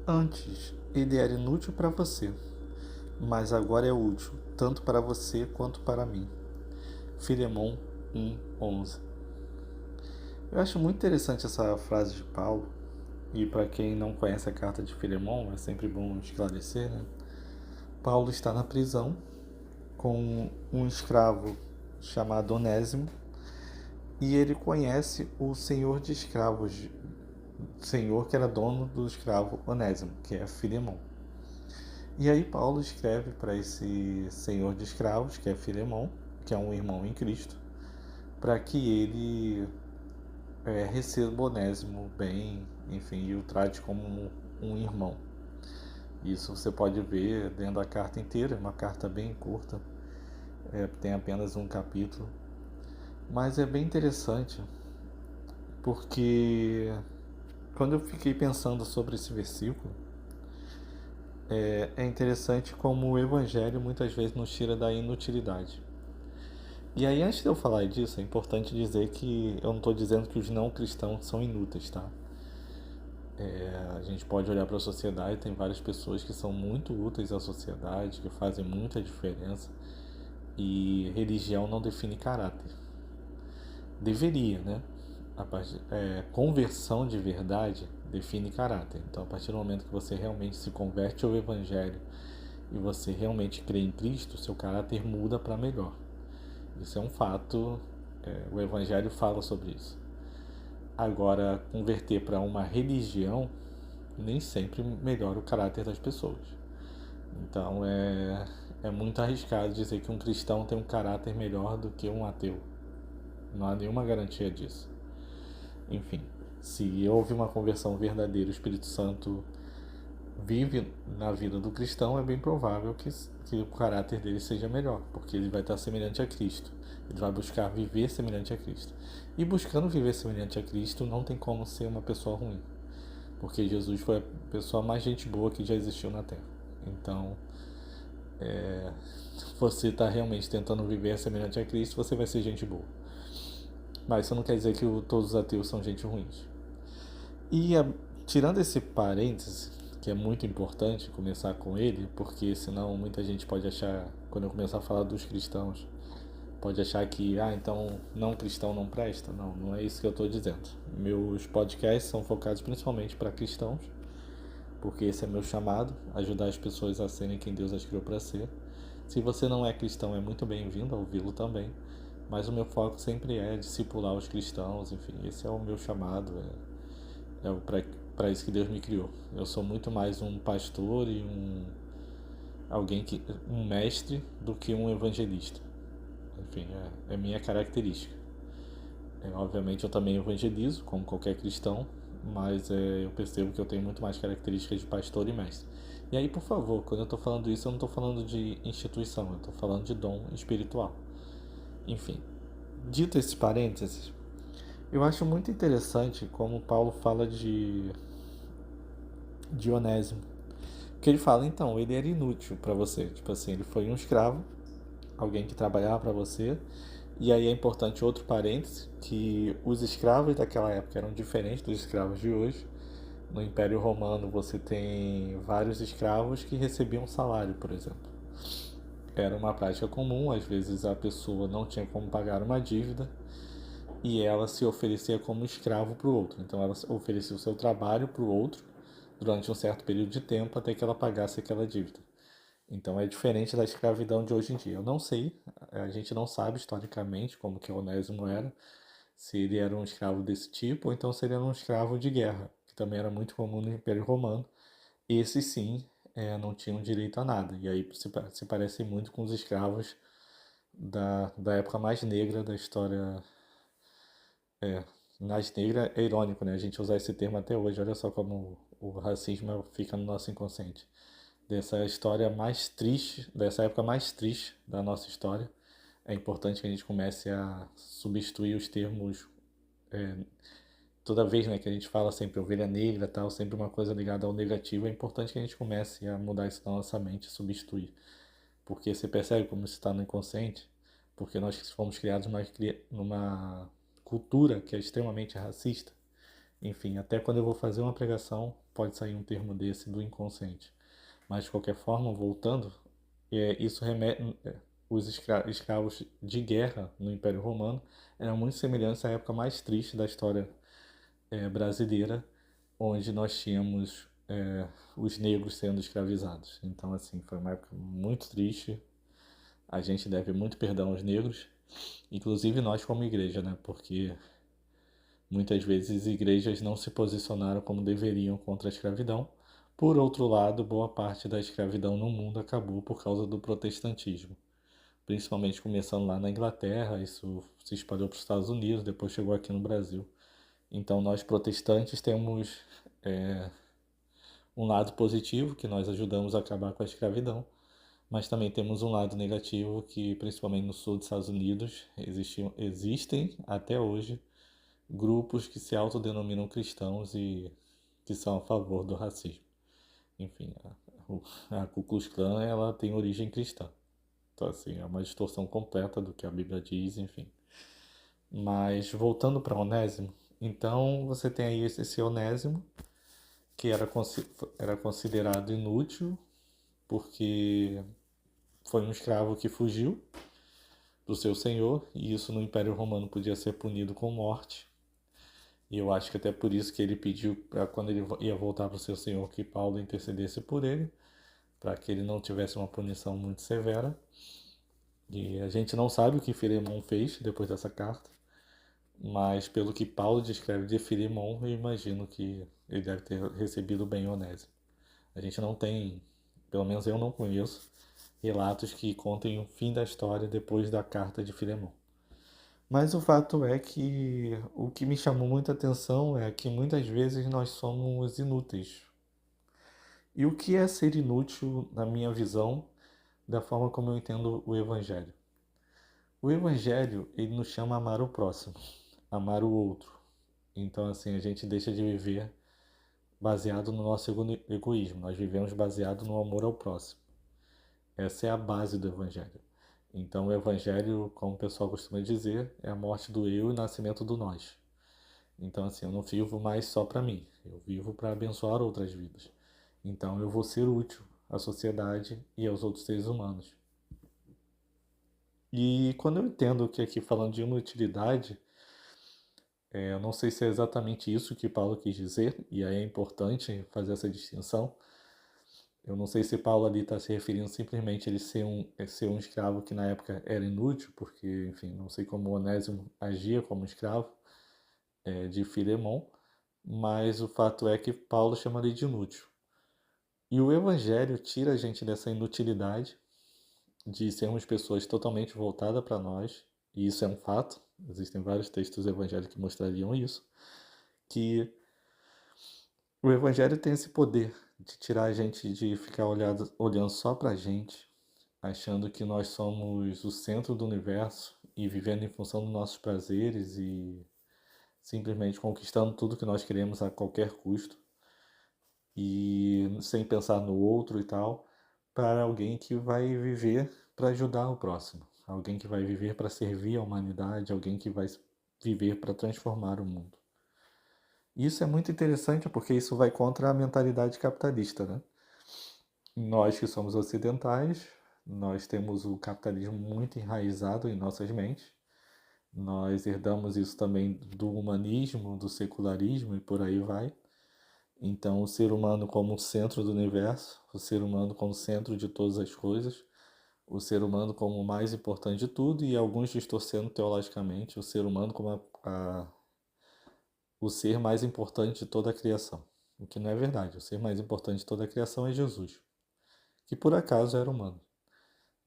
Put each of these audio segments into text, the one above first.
Antes, ele era inútil para você, mas agora é útil, tanto para você quanto para mim. Filemão 1:11. Eu acho muito interessante essa frase de Paulo, e para quem não conhece a carta de Filemão, é sempre bom esclarecer, né? Paulo está na prisão com um escravo chamado Onésimo, e ele conhece o senhor de escravos, o senhor que era dono do escravo Onésimo, que é Filemão. E aí Paulo escreve para esse senhor de escravos, que é Filemão, que é um irmão em Cristo, para que ele receba Onésimo bem, enfim, e o trate como um irmão. Isso você pode ver dentro da carta inteira, é uma carta bem curta, tem apenas um capítulo, mas é bem interessante porque quando eu fiquei pensando sobre esse versículo, é interessante como o Evangelho muitas vezes nos tira da inutilidade. E aí, antes de eu falar disso, é importante dizer que eu não estou dizendo que os não cristãos são inúteis, tá? A gente pode olhar para a sociedade, tem várias pessoas que são muito úteis à sociedade, que fazem muita diferença, e religião não define caráter. Deveria, né? Conversão de verdade define caráter. Então, a partir do momento que você realmente se converte ao Evangelho e você realmente crê em Cristo, seu caráter muda para melhor. Isso é um fato, o Evangelho fala sobre isso. Agora, converter para uma religião nem sempre melhora o caráter das pessoas. Então, é muito arriscado dizer que um cristão tem um caráter melhor do que um ateu. Não há nenhuma garantia disso. Enfim, se houve uma conversão verdadeira, o Espírito Santo vive na vida do cristão, é bem provável que o caráter dele seja melhor, porque ele vai estar semelhante a Cristo. Ele vai buscar viver semelhante a Cristo. E buscando viver semelhante a Cristo, não tem como ser uma pessoa ruim, porque Jesus foi a pessoa mais gente boa que já existiu na Terra. Então, se você está realmente tentando viver semelhante a Cristo, você vai ser gente boa. Mas isso não quer dizer que todos os ateus são gente ruins. E tirando esse parêntese, que é muito importante começar com ele, porque senão muita gente pode achar, quando eu começar a falar dos cristãos, pode achar que, então não cristão não presta. Não, não é isso que eu estou dizendo. Meus podcasts são focados principalmente para cristãos, porque esse é meu chamado, ajudar as pessoas a serem quem Deus as criou para ser. Se você não é cristão, é muito bem-vindo a ouvi-lo também, mas o meu foco sempre é discipular os cristãos, enfim, esse é o meu chamado, para isso que Deus me criou. Eu sou muito mais um pastor e um mestre do que um evangelista. Enfim, é minha característica. Obviamente eu também evangelizo, como qualquer cristão, mas eu percebo que eu tenho muito mais características de pastor e mestre. E aí, por favor, quando eu estou falando isso, eu não estou falando de instituição, eu estou falando de dom espiritual. Enfim, dito esses parênteses, eu acho muito interessante como Paulo fala de Onésimo. Que ele fala, então, ele era inútil para você. Tipo assim, ele foi um escravo, alguém que trabalhava para você. E aí é importante outro parêntese, que os escravos daquela época eram diferentes dos escravos de hoje. No Império Romano você tem vários escravos que recebiam salário, por exemplo. Era uma prática comum, às vezes a pessoa não tinha como pagar uma dívida e ela se oferecia como escravo para o outro. Então ela oferecia o seu trabalho para o outro durante um certo período de tempo até que ela pagasse aquela dívida. Então é diferente da escravidão de hoje em dia. Eu não sei, a gente não sabe historicamente como que Onésimo era, se ele era um escravo desse tipo ou então se ele era um escravo de guerra, que também era muito comum no Império Romano. Esses sim não tinham direito a nada. E aí se parece muito com os escravos da época mais negra da história. Mais negra é irônico, né? A gente usar esse termo até hoje. Olha só como o racismo fica no nosso inconsciente. Dessa história mais triste, dessa época mais triste da nossa história, é importante que a gente comece a substituir os termos toda vez, né, que a gente fala sempre ovelha negra, tal, sempre uma coisa ligada ao negativo. É importante que a gente comece a mudar isso na nossa mente, substituir, porque você percebe como isso está no inconsciente, porque nós fomos criados numa cultura que é extremamente racista. Enfim, até quando eu vou fazer uma pregação, pode sair um termo desse do inconsciente. Mas, de qualquer forma, voltando, isso remete. Os escravos de guerra no Império Romano eram muito semelhantes à época mais triste da história brasileira, onde nós tínhamos os negros sendo escravizados. Então, assim, foi uma época muito triste. A gente deve muito perdão aos negros, inclusive nós como igreja, né? Porque muitas vezes igrejas não se posicionaram como deveriam contra a escravidão. Por outro lado, boa parte da escravidão no mundo acabou por causa do protestantismo, principalmente começando lá na Inglaterra, isso se espalhou para os Estados Unidos, depois chegou aqui no Brasil. Então, nós protestantes temos um lado positivo, que nós ajudamos a acabar com a escravidão, mas também temos um lado negativo, que principalmente no sul dos Estados Unidos existem até hoje grupos que se autodenominam cristãos e que são a favor do racismo. Enfim, a Ku Klux Klan ela tem origem cristã. Então, assim, é uma distorção completa do que a Bíblia diz, enfim. Mas, voltando para Onésimo, então você tem aí esse Onésimo, que era considerado inútil, porque foi um escravo que fugiu do seu senhor, e isso no Império Romano podia ser punido com morte. E eu acho que até por isso que ele pediu, para quando ele ia voltar para o seu senhor, que Paulo intercedesse por ele, para que ele não tivesse uma punição muito severa. E a gente não sabe o que Filemão fez depois dessa carta, mas pelo que Paulo descreve de Filemão, eu imagino que ele deve ter recebido bem Onésimo. A gente não tem, pelo menos eu não conheço, relatos que contem o fim da história depois da carta de Filemão. Mas o fato é que o que me chamou muita atenção é que muitas vezes nós somos inúteis. E o que é ser inútil, na minha visão, da forma como eu entendo o Evangelho? O Evangelho, ele nos chama a amar o próximo, amar o outro. Então, assim, a gente deixa de viver baseado no nosso egoísmo. Nós vivemos baseado no amor ao próximo. Essa é a base do Evangelho. Então, o Evangelho, como o pessoal costuma dizer, é a morte do eu e o nascimento do nós. Então, assim, eu não vivo mais só para mim. Eu vivo para abençoar outras vidas. Então, eu vou ser útil à sociedade e aos outros seres humanos. E quando eu entendo que aqui falando de inutilidade, eu não sei se é exatamente isso que Paulo quis dizer, e aí é importante fazer essa distinção. Eu não sei se Paulo ali está se referindo simplesmente a ele ser um escravo que na época era inútil, porque, enfim, não sei como Onésimo agia como escravo de Filemon, mas o fato é que Paulo chama ele de inútil. E o Evangelho tira a gente dessa inutilidade de sermos pessoas totalmente voltadas para nós, e isso é um fato, existem vários textos evangélicos que mostrariam isso, que o Evangelho tem esse poder de tirar a gente de ficar olhando só pra gente, achando que nós somos o centro do universo e vivendo em função dos nossos prazeres e simplesmente conquistando tudo que nós queremos a qualquer custo e sem pensar no outro e tal, para alguém que vai viver para ajudar o próximo, alguém que vai viver para servir a humanidade, alguém que vai viver para transformar o mundo. Isso é muito interessante porque isso vai contra a mentalidade capitalista, né? Nós que somos ocidentais, nós temos o capitalismo muito enraizado em nossas mentes. Nós herdamos isso também do humanismo, do secularismo e por aí vai. Então, o ser humano como centro do universo, o ser humano como centro de todas as coisas, o ser humano como o mais importante de tudo e alguns distorcendo teologicamente o ser humano como o ser mais importante de toda a criação. O que não é verdade. O ser mais importante de toda a criação é Jesus, que por acaso era humano.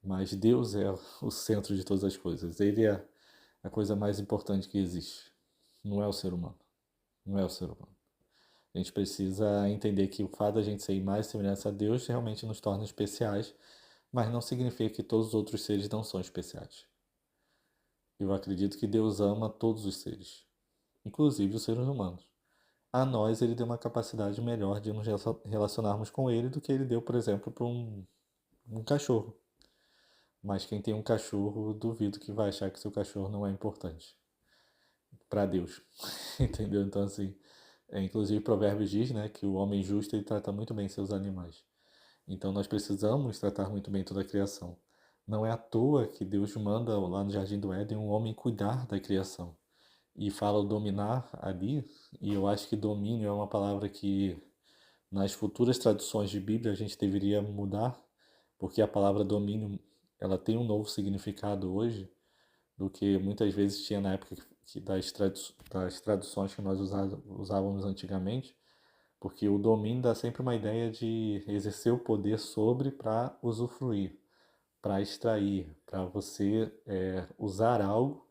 Mas Deus é o centro de todas as coisas. Ele é a coisa mais importante que existe. Não é o ser humano. Não é o ser humano. A gente precisa entender que o fato de a gente ser mais semelhança a Deus realmente nos torna especiais, mas não significa que todos os outros seres não são especiais. Eu acredito que Deus ama todos os seres, inclusive os seres humanos. A nós ele deu uma capacidade melhor de nos relacionarmos com ele do que ele deu, por exemplo, para um cachorro. Mas quem tem um cachorro, duvido que vai achar que seu cachorro não é importante para Deus. Entendeu? Então, assim, Inclusive, Provérbios diz, né, que o homem justo ele trata muito bem seus animais. Então, nós precisamos tratar muito bem toda a criação. Não é à toa que Deus manda lá no Jardim do Éden um homem cuidar da criação. E fala o dominar ali, e eu acho que domínio é uma palavra que nas futuras traduções de Bíblia a gente deveria mudar, porque a palavra domínio ela tem um novo significado hoje do que muitas vezes tinha na época das traduções que nós usávamos antigamente, porque o domínio dá sempre uma ideia de exercer o poder sobre para usufruir, para extrair, para você usar algo,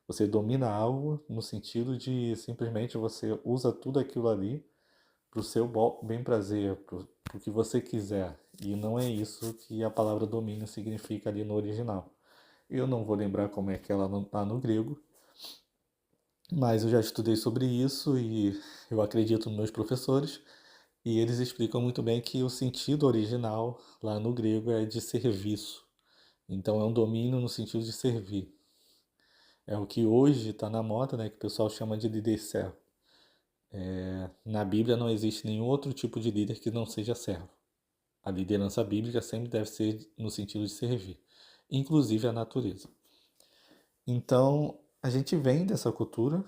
você domina algo no sentido de simplesmente você usa tudo aquilo ali para o seu bem prazer, para o que você quiser. E não é isso que a palavra domínio significa ali no original. Eu não vou lembrar como é que ela está no grego, mas eu já estudei sobre isso e eu acredito nos meus professores. E eles explicam muito bem que o sentido original lá no grego é de serviço. Então é um domínio no sentido de servir. É o que hoje está na moda, né, que o pessoal chama de líder servo. Na Bíblia não existe nenhum outro tipo de líder que não seja servo. A liderança bíblica sempre deve ser no sentido de servir, inclusive a natureza. Então, a gente vem dessa cultura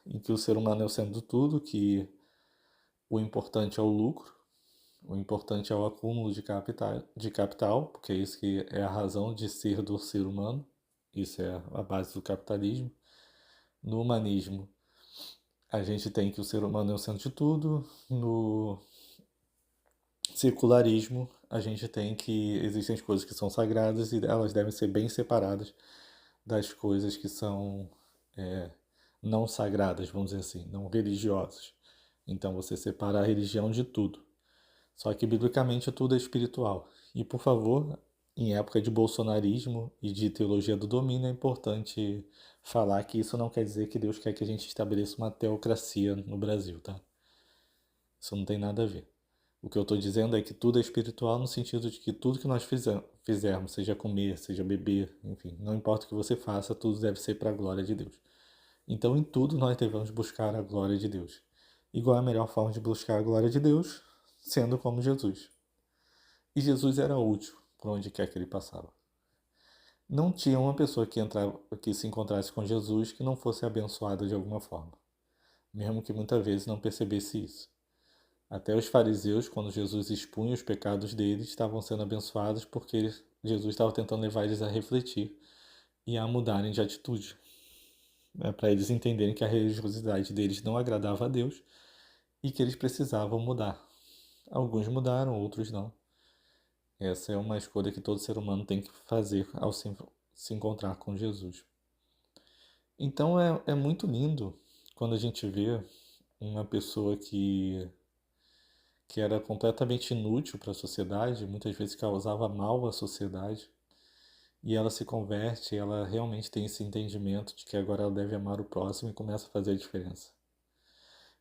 em que o ser humano é o centro de tudo, que o importante é o lucro, o importante é o acúmulo de capital, porque é isso que é a razão de ser do ser humano, isso é a base do capitalismo. No humanismo, a gente tem que o ser humano é o centro de tudo. No secularismo, a gente tem que existem as coisas que são sagradas e elas devem ser bem separadas das coisas que são não sagradas, vamos dizer assim, não religiosas. Então você separa a religião de tudo. Só que biblicamente tudo é espiritual. E por favor, em época de bolsonarismo e de teologia do domínio, é importante falar que isso não quer dizer que Deus quer que a gente estabeleça uma teocracia no Brasil, tá? Isso não tem nada a ver. O que eu estou dizendo é que tudo é espiritual no sentido de que tudo que nós fizermos, seja comer, seja beber, enfim, não importa o que você faça, tudo deve ser para a glória de Deus. Então, em tudo nós devemos buscar a glória de Deus. Igual a melhor forma de buscar a glória de Deus, sendo como Jesus. E Jesus era útil por onde quer que ele passava. Não tinha uma pessoa que se encontrasse com Jesus que não fosse abençoada de alguma forma, mesmo que muitas vezes não percebesse isso. Até os fariseus, quando Jesus expunha os pecados deles, estavam sendo abençoados porque Jesus estava tentando levar eles a refletir e a mudarem de atitude. Para eles entenderem que a religiosidade deles não agradava a Deus e que eles precisavam mudar. Alguns mudaram, outros não. Essa é uma escolha que todo ser humano tem que fazer ao se encontrar com Jesus. Então é muito lindo quando a gente vê uma pessoa que era completamente inútil para a sociedade, muitas vezes causava mal à sociedade, e ela se converte, ela realmente tem esse entendimento de que agora ela deve amar o próximo e começa a fazer a diferença.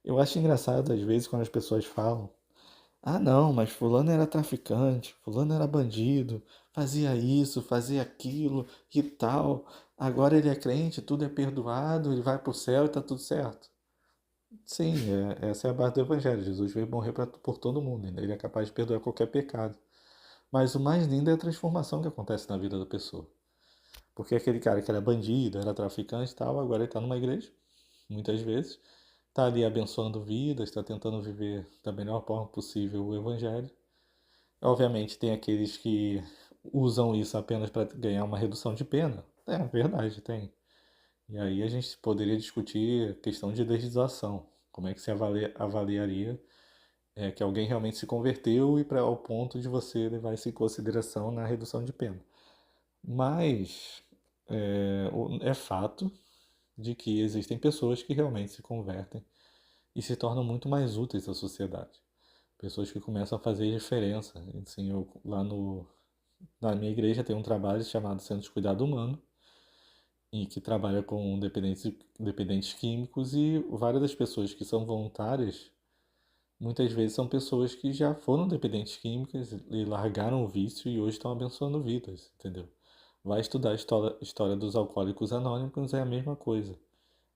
Eu acho engraçado às vezes quando as pessoas falam: ah, não, mas fulano era traficante, fulano era bandido, fazia isso, fazia aquilo e tal. Agora ele é crente, tudo é perdoado, ele vai para o céu e tá tudo certo. Sim, essa é a base do Evangelho. Jesus veio morrer por todo mundo, né? Ele é capaz de perdoar qualquer pecado. Mas o mais lindo é a transformação que acontece na vida da pessoa. Porque aquele cara que era bandido, era traficante e tal, agora ele está numa igreja, muitas vezes, está ali abençoando vidas, está tentando viver da melhor forma possível o Evangelho. Obviamente tem aqueles que usam isso apenas para ganhar uma redução de pena. É verdade, tem. E aí a gente poderia discutir a questão de legislação. Como é que se avaliaria que alguém realmente se converteu e para ao ponto de você levar isso em consideração na redução de pena. Mas é fato de que existem pessoas que realmente se convertem e se tornam muito mais úteis à sociedade. Pessoas que começam a fazer diferença. Assim, na minha igreja tem um trabalho chamado Centro de Cuidado Humano, e que trabalha com dependentes químicos, e várias das pessoas que são voluntárias, muitas vezes são pessoas que já foram dependentes químicas e largaram o vício e hoje estão abençoando vidas, entendeu? Vai estudar a história dos alcoólicos anônimos, é a mesma coisa.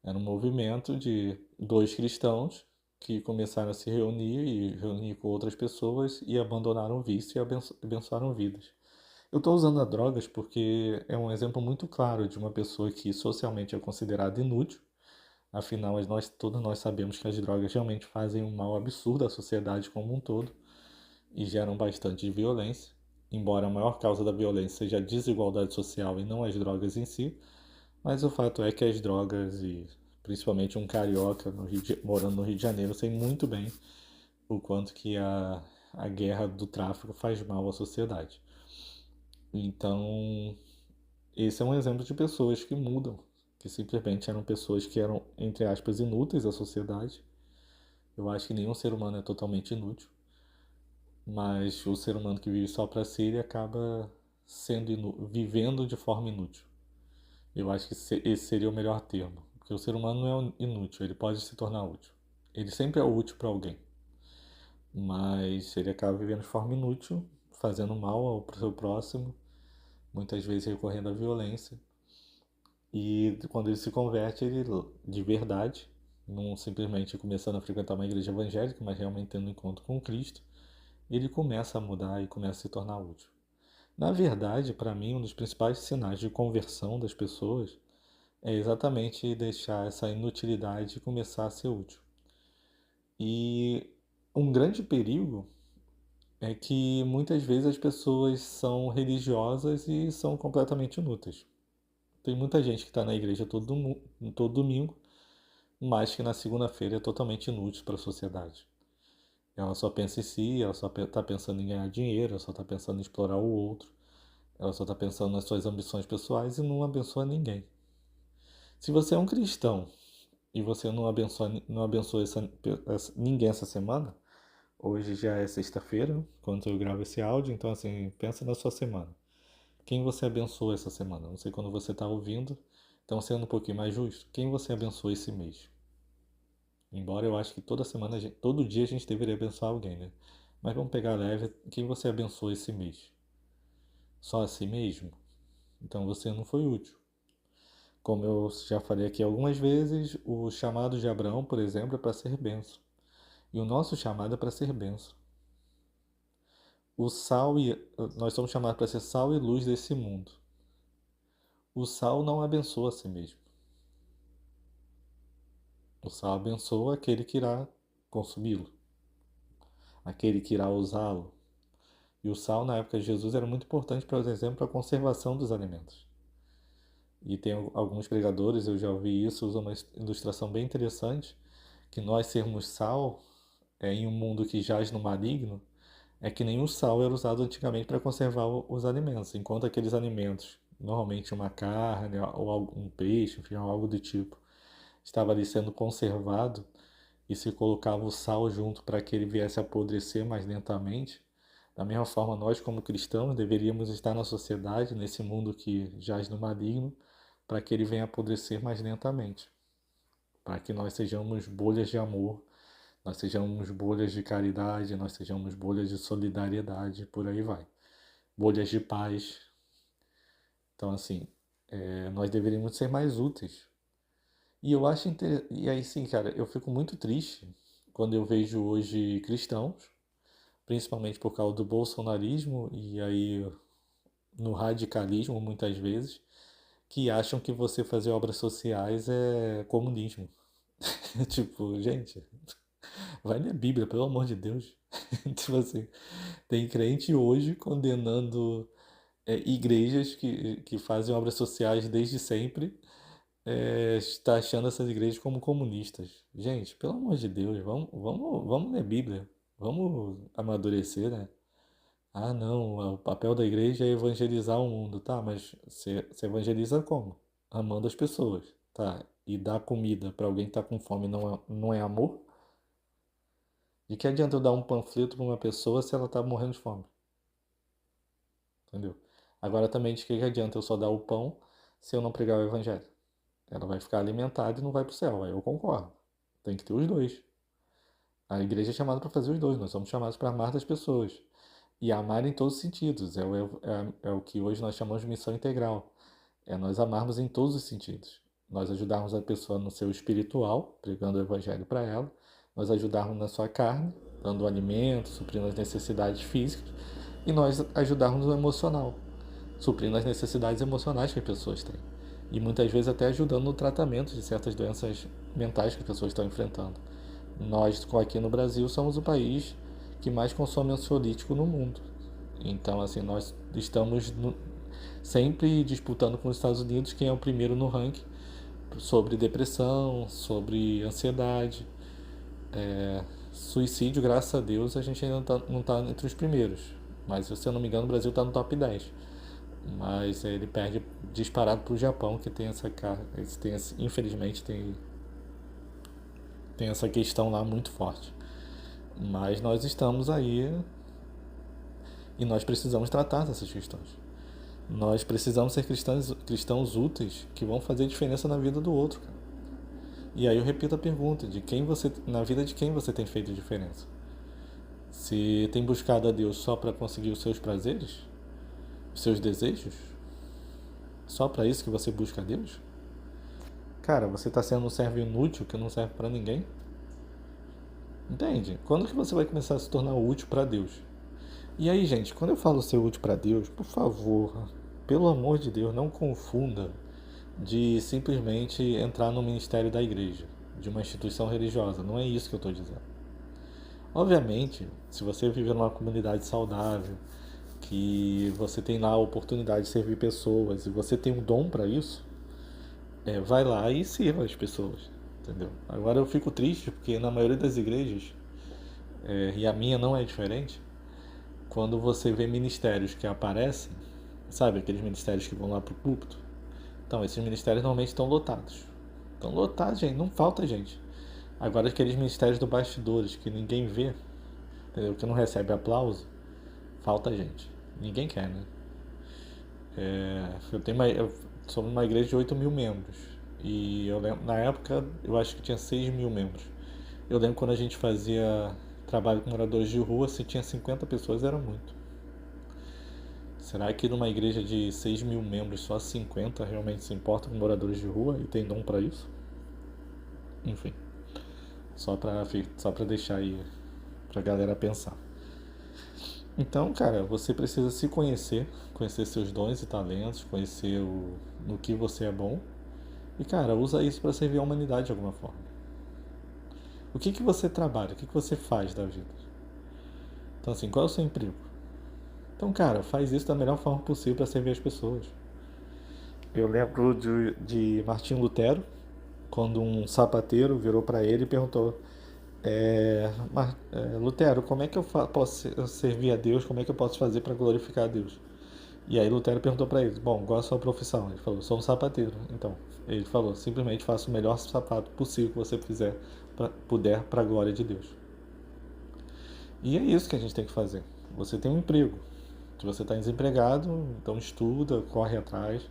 Era um movimento de dois cristãos que começaram a se reunir e reunir com outras pessoas e abandonaram o vício e abençoaram vidas. Eu estou usando as drogas porque é um exemplo muito claro de uma pessoa que socialmente é considerada inútil. Afinal, todos nós sabemos que as drogas realmente fazem um mal absurdo à sociedade como um todo e geram bastante violência. Embora a maior causa da violência seja a desigualdade social e não as drogas em si, mas o fato é que as drogas, e principalmente um carioca morando no Rio de Janeiro, sei muito bem o quanto que a guerra do tráfico faz mal à sociedade. Então, esse é um exemplo de pessoas que mudam, que simplesmente eram pessoas que eram, entre aspas, inúteis à sociedade. Eu acho que nenhum ser humano é totalmente inútil, mas o ser humano que vive só para si, ele acaba vivendo de forma inútil. Eu acho que esse seria o melhor termo, porque o ser humano não é inútil, ele pode se tornar útil. Ele sempre é útil para alguém, mas ele acaba vivendo de forma inútil, fazendo mal ao seu próximo, muitas vezes recorrendo à violência. E quando ele se converte, ele de verdade, não simplesmente começando a frequentar uma igreja evangélica, mas realmente tendo um encontro com Cristo, ele começa a mudar e começa a se tornar útil. Na verdade, para mim, um dos principais sinais de conversão das pessoas é exatamente deixar essa inutilidade começar a ser útil. E um grande perigo é que muitas vezes as pessoas são religiosas e são completamente inúteis. Tem muita gente que está na igreja todo domingo, mas que na segunda-feira é totalmente inútil para a sociedade. Ela só pensa em si, ela só está pensando em ganhar dinheiro, ela só está pensando em explorar o outro, ela só está pensando nas suas ambições pessoais e não abençoa ninguém. Se você é um cristão e você não abençoa ninguém essa semana, hoje já é sexta-feira, quando eu gravo esse áudio, então assim, pensa na sua semana. Quem você abençoa essa semana? Não sei quando você está ouvindo, então sendo um pouquinho mais justo, quem você abençoa esse mês? Embora eu acho que toda semana, todo dia a gente deveria abençoar alguém, né? Mas vamos pegar leve, quem você abençoa esse mês? Só a si mesmo? Então você não foi útil. Como eu já falei aqui algumas vezes, o chamado de Abraão, por exemplo, é para ser benção. E o nosso chamado é para ser benção. O sal e nós somos chamados para ser sal e luz desse mundo. O sal não abençoa a si mesmo. O sal abençoa aquele que irá consumi-lo, aquele que irá usá-lo. E o sal, na época de Jesus, era muito importante, por exemplo, para a conservação dos alimentos. E tem alguns pregadores, eu já ouvi isso, usam uma ilustração bem interessante, que nós sermos sal em um mundo que jaz no maligno, é que nem o sal era usado antigamente para conservar os alimentos, enquanto aqueles alimentos, normalmente uma carne ou um peixe, enfim, algo do tipo, estava ali sendo conservado e se colocava o sal junto para que ele viesse a apodrecer mais lentamente. Da mesma forma, nós, como cristãos, deveríamos estar na sociedade, nesse mundo que jaz no maligno, para que ele venha a apodrecer mais lentamente, para que nós sejamos bolhas de amor, nós sejamos bolhas de caridade, nós sejamos bolhas de solidariedade, por aí vai. Bolhas de paz. Então, assim, nós deveríamos ser mais úteis. E eu acho e aí sim, cara, eu fico muito triste quando eu vejo hoje cristãos, principalmente por causa do bolsonarismo e aí no radicalismo muitas vezes, que acham que você fazer obras sociais é comunismo. Tipo, gente, vai ler a Bíblia, pelo amor de Deus. Tipo assim, tem crente hoje condenando igrejas que fazem obras sociais desde sempre, está achando essas igrejas como comunistas. Gente, pelo amor de Deus, vamos ler Bíblia. Vamos amadurecer, né? Ah, não, o papel da igreja é evangelizar o mundo, tá? Mas você evangeliza como? Amando as pessoas, tá? E dar comida para alguém que tá com fome não é amor? De que adianta eu dar um panfleto para uma pessoa se ela tá morrendo de fome? Entendeu? Agora também de que adianta eu só dar o pão se eu não pregar o evangelho? Ela vai ficar alimentada e não vai para o céu. Aí eu concordo. Tem que ter os dois. A igreja é chamada para fazer os dois. Nós somos chamados para amar das pessoas. E amar em todos os sentidos. É o que hoje nós chamamos de missão integral. É nós amarmos em todos os sentidos. Nós ajudarmos a pessoa no seu espiritual, pregando o evangelho para ela, nós ajudarmos na sua carne, dando alimento, suprindo as necessidades físicas, e nós ajudarmos no emocional, suprindo as necessidades emocionais que as pessoas têm. E muitas vezes até ajudando no tratamento de certas doenças mentais que as pessoas estão enfrentando. Nós, aqui no Brasil, somos o país que mais consome ansiolítico no mundo. Então, assim, nós estamos sempre disputando com os Estados Unidos quem é o primeiro no ranking sobre depressão, sobre ansiedade. Suicídio, graças a Deus, a gente ainda não está entre os primeiros. Mas, se eu não me engano, o Brasil está no top 10. Mas ele perde disparado para o Japão, que tem essa carga. Infelizmente, tem essa questão lá muito forte. Mas nós estamos aí e nós precisamos tratar dessas questões. Nós precisamos ser cristãos úteis que vão fazer diferença na vida do outro. Cara. E aí eu repito a pergunta, na vida de quem você tem feito diferença? Se tem buscado a Deus só para conseguir os seus prazeres, os seus desejos, só para isso que você busca a Deus? Cara, você está sendo um servo inútil que não serve para ninguém? Entende? Quando que você vai começar a se tornar útil para Deus? E aí, gente, quando eu falo ser útil para Deus, por favor, pelo amor de Deus, não confunda de simplesmente entrar no ministério da igreja, de uma instituição religiosa. Não é isso que eu estou dizendo. Obviamente, se você vive numa comunidade saudável, que você tem lá a oportunidade de servir pessoas e você tem um dom para isso, vai lá e sirva as pessoas, entendeu? Agora eu fico triste porque na maioria das igrejas, e a minha não é diferente, quando você vê ministérios que aparecem, sabe, aqueles ministérios que vão lá pro púlpito, então esses ministérios normalmente estão lotados. Estão lotados, gente, não falta gente. Agora aqueles ministérios do bastidores que ninguém vê, entendeu? Que não recebe aplauso, falta gente. Ninguém quer, né? Eu sou uma igreja de 8 mil membros. E eu lembro, na época, eu acho que tinha 6 mil membros. Eu lembro quando a gente fazia trabalho com moradores de rua, se tinha 50 pessoas era muito. Será que numa igreja de 6 mil membros só 50 realmente se importa com moradores de rua e tem dom para isso? Enfim, só pra deixar aí pra galera pensar. Então, cara, você precisa se conhecer seus dons e talentos, conhecer no que você é bom. E, cara, usa isso para servir a humanidade de alguma forma. O que você trabalha? O que você faz da vida? Então, assim, qual é o seu emprego? Então, cara, faz isso da melhor forma possível para servir as pessoas. Eu lembro de Martim Lutero, quando um sapateiro virou para ele e perguntou: Lutero, como é que eu posso servir a Deus? Como é que eu posso fazer para glorificar a Deus? E aí Lutero perguntou para ele: bom, qual é a sua profissão? Ele falou: sou um sapateiro. Então, ele falou: simplesmente faça o melhor sapato possível que você puder para a glória de Deus. E é isso que a gente tem que fazer. Você tem um emprego. Se você está desempregado, então estuda, corre atrás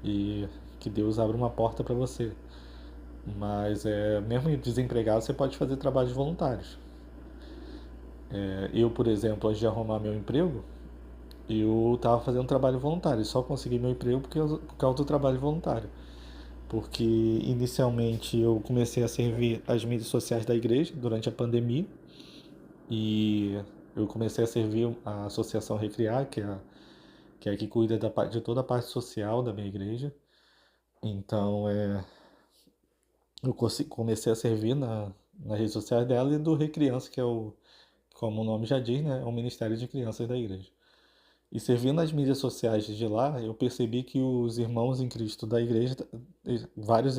e que Deus abra uma porta para você. Mas mesmo desempregado, você pode fazer trabalhos voluntários. Eu, por exemplo, antes de arrumar meu emprego, eu estava fazendo trabalho voluntário. E só consegui meu emprego por causa do trabalho voluntário. Porque inicialmente eu comecei a servir as mídias sociais da igreja durante a pandemia. E eu comecei a servir a Associação Recriar, que é a que cuida de toda a parte social da minha igreja. Então, eu comecei a servir nas redes sociais dela e do Recriança, que é como o nome já diz, né, é o Ministério de Crianças da igreja. E servindo nas mídias sociais de lá, eu percebi que os irmãos em Cristo da igreja,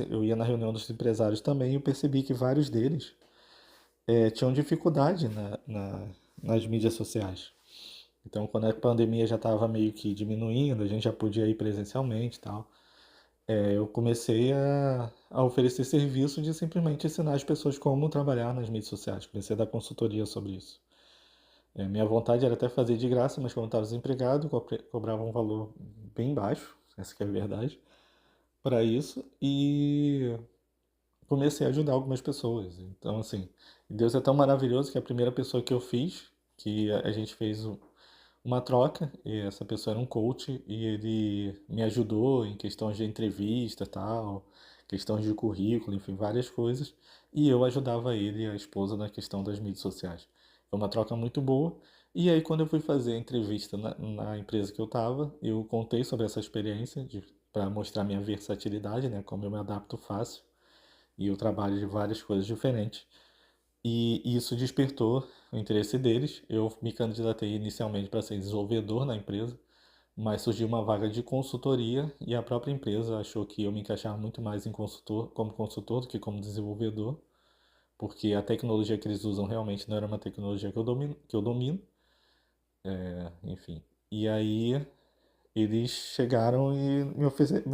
eu ia na reunião dos empresários também, e eu percebi que vários deles tinham dificuldade nas mídias sociais. Então, quando a pandemia já estava meio que diminuindo, a gente já podia ir presencialmente e tal, eu comecei a oferecer serviço de simplesmente ensinar as pessoas como trabalhar nas mídias sociais. Comecei a dar consultoria sobre isso. Minha vontade era até fazer de graça, mas como eu estava desempregado, cobrava um valor bem baixo, essa que é a verdade, para isso, e comecei a ajudar algumas pessoas. Então, assim, Deus é tão maravilhoso que a primeira pessoa que eu fiz, que a gente fez uma troca, e essa pessoa era um coach, e ele me ajudou em questões de entrevista e tal, questões de currículo, enfim, várias coisas. e eu ajudava ele e a esposa na questão das mídias sociais. Foi uma troca muito boa. E aí, quando eu fui fazer a entrevista na empresa que eu estava, eu contei sobre essa experiência para mostrar minha versatilidade, né, como eu me adapto fácil e eu trabalho de várias coisas diferentes. E isso despertou o interesse deles. Eu me candidatei inicialmente para ser desenvolvedor na empresa, mas surgiu uma vaga de consultoria e a própria empresa achou que eu me encaixava muito mais como consultor do que como desenvolvedor, porque a tecnologia que eles usam realmente não era uma tecnologia que eu domino, enfim. E aí eles chegaram e me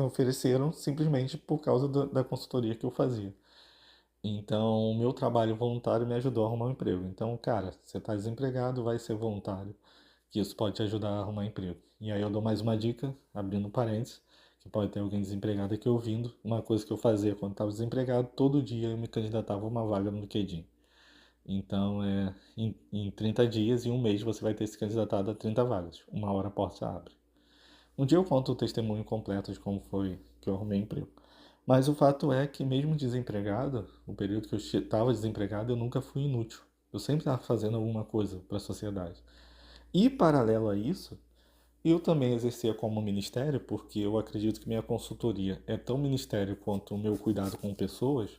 ofereceram simplesmente por causa da consultoria que eu fazia. Então, o meu trabalho voluntário me ajudou a arrumar um emprego. Então, cara, você está desempregado, vai ser voluntário, que isso pode te ajudar a arrumar emprego. E aí eu dou mais uma dica, abrindo parênteses, que pode ter alguém desempregado aqui ouvindo. Uma coisa que eu fazia quando estava desempregado, todo dia eu me candidatava a uma vaga no LinkedIn. Então, em 30 dias, em um mês, você vai ter se candidatado a 30 vagas. Uma hora a porta abre. Um dia eu conto o testemunho completo de como foi que eu arrumei emprego. Mas o fato é que, mesmo desempregado, o período que eu estava desempregado, eu nunca fui inútil. Eu sempre estava fazendo alguma coisa para a sociedade. E, paralelo a isso, eu também exercia como ministério, porque eu acredito que minha consultoria é tão ministério quanto o meu cuidado com pessoas.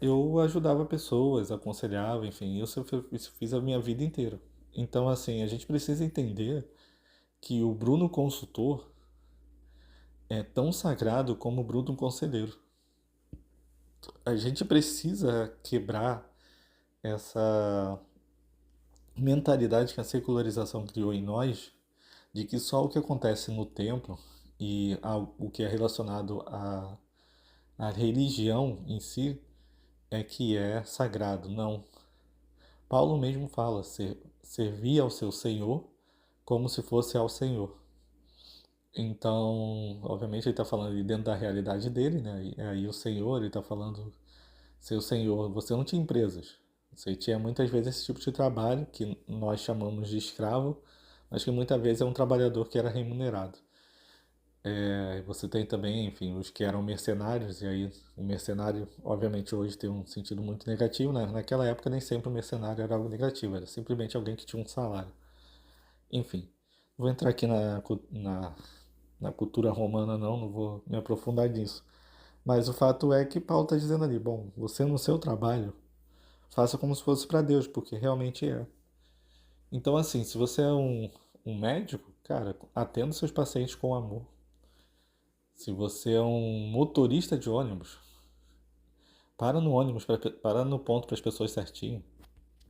Eu ajudava pessoas, aconselhava, enfim, isso fiz a minha vida inteira. Então, assim, a gente precisa entender que o Bruno consultor é tão sagrado como o Bruno conselheiro. A gente precisa quebrar essa mentalidade que a secularização criou em nós, de que só o que acontece no templo e o que é relacionado à religião em si é que é sagrado. Não. Paulo mesmo fala, servir ao seu Senhor como se fosse ao Senhor. Então, obviamente ele está falando ali dentro da realidade dele, né? E aí o Senhor, ele está falando, seu Senhor, você não tinha empresas. Você tinha muitas vezes esse tipo de trabalho que nós chamamos de escravo, mas que muitas vezes é um trabalhador que era remunerado. Você tem também, enfim, os que eram mercenários, e aí o mercenário, obviamente, hoje tem um sentido muito negativo, né? Naquela época nem sempre o mercenário era algo negativo, era simplesmente alguém que tinha um salário. Enfim, vou entrar aqui na cultura romana, não vou me aprofundar nisso. Mas o fato é que Paulo está dizendo ali, bom, você no seu trabalho, faça como se fosse para Deus, porque realmente é. Então, assim, se você é um médico, cara, atenda seus pacientes com amor. Se você é um motorista de ônibus, para no ônibus, para no ponto para as pessoas certinho.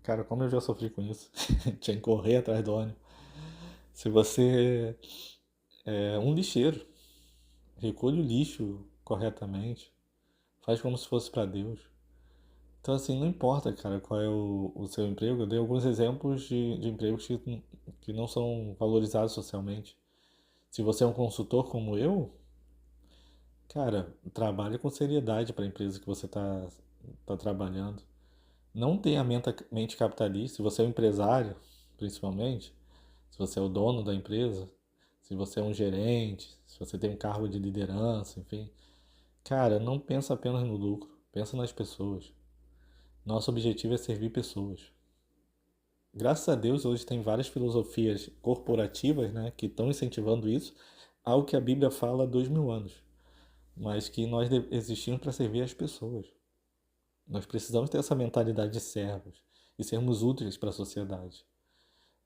Cara, como eu já sofri com isso. Tinha que correr atrás do ônibus. Se você é um lixeiro, recolhe o lixo corretamente. Faz como se fosse para Deus. Então, assim, não importa, cara, qual é o seu emprego. Eu dei alguns exemplos de empregos que não são valorizados socialmente. Se você é um consultor como eu, cara, trabalhe com seriedade para a empresa que você tá trabalhando. Não tenha mente capitalista. Se você é um empresário, principalmente, se você é o dono da empresa, se você é um gerente, se você tem um cargo de liderança, enfim, cara, não pensa apenas no lucro, pensa nas pessoas. Nosso objetivo é servir pessoas. Graças a Deus, hoje tem várias filosofias corporativas, né, que estão incentivando isso, algo que a Bíblia fala há 2000 anos, mas que nós existimos para servir as pessoas. Nós precisamos ter essa mentalidade de servos e sermos úteis para a sociedade.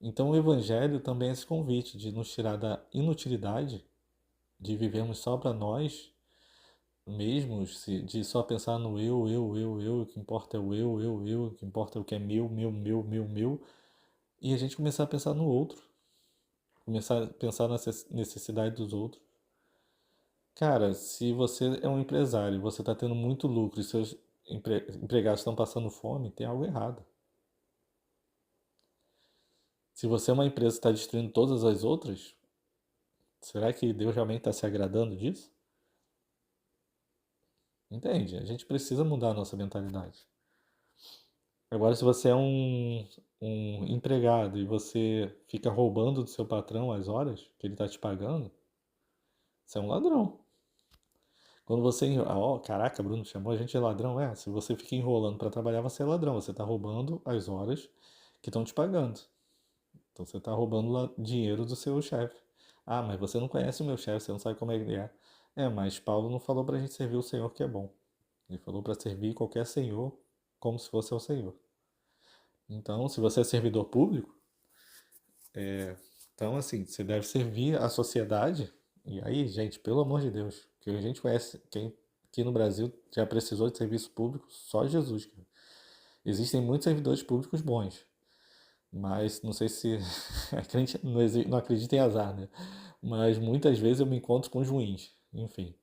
Então, o Evangelho também é esse convite de nos tirar da inutilidade de vivermos só para nós mesmos, de só pensar no eu, o que importa é o eu, o que importa é o que é meu, e a gente começar a pensar no outro, começar a pensar na necessidade dos outros. Cara, se você é um empresário, você está tendo muito lucro e seus empregados estão passando fome, tem algo errado. Se você é uma empresa que está destruindo todas as outras, será que Deus realmente está se agradando disso? Entende? A gente precisa mudar a nossa mentalidade. Agora, se você é um empregado e você fica roubando do seu patrão as horas que ele está te pagando, você é um ladrão. Quando você, caraca, Bruno chamou a gente de ladrão. Se você fica enrolando para trabalhar, você é ladrão. Você está roubando as horas que estão te pagando. Então você está roubando dinheiro do seu chefe. Ah, mas você não conhece o meu chefe, você não sabe como ele é. Mas Paulo não falou para a gente servir o Senhor que é bom. Ele falou para servir qualquer senhor como se fosse o Senhor. Então, se você é servidor público, então assim, você deve servir a sociedade. E aí, gente, pelo amor de Deus, que a gente conhece, quem aqui no Brasil já precisou de serviço público, só Jesus, cara. Existem muitos servidores públicos bons, mas não sei se a crente não acredita em azar, né? Mas muitas vezes eu me encontro com os ruins. Enfim,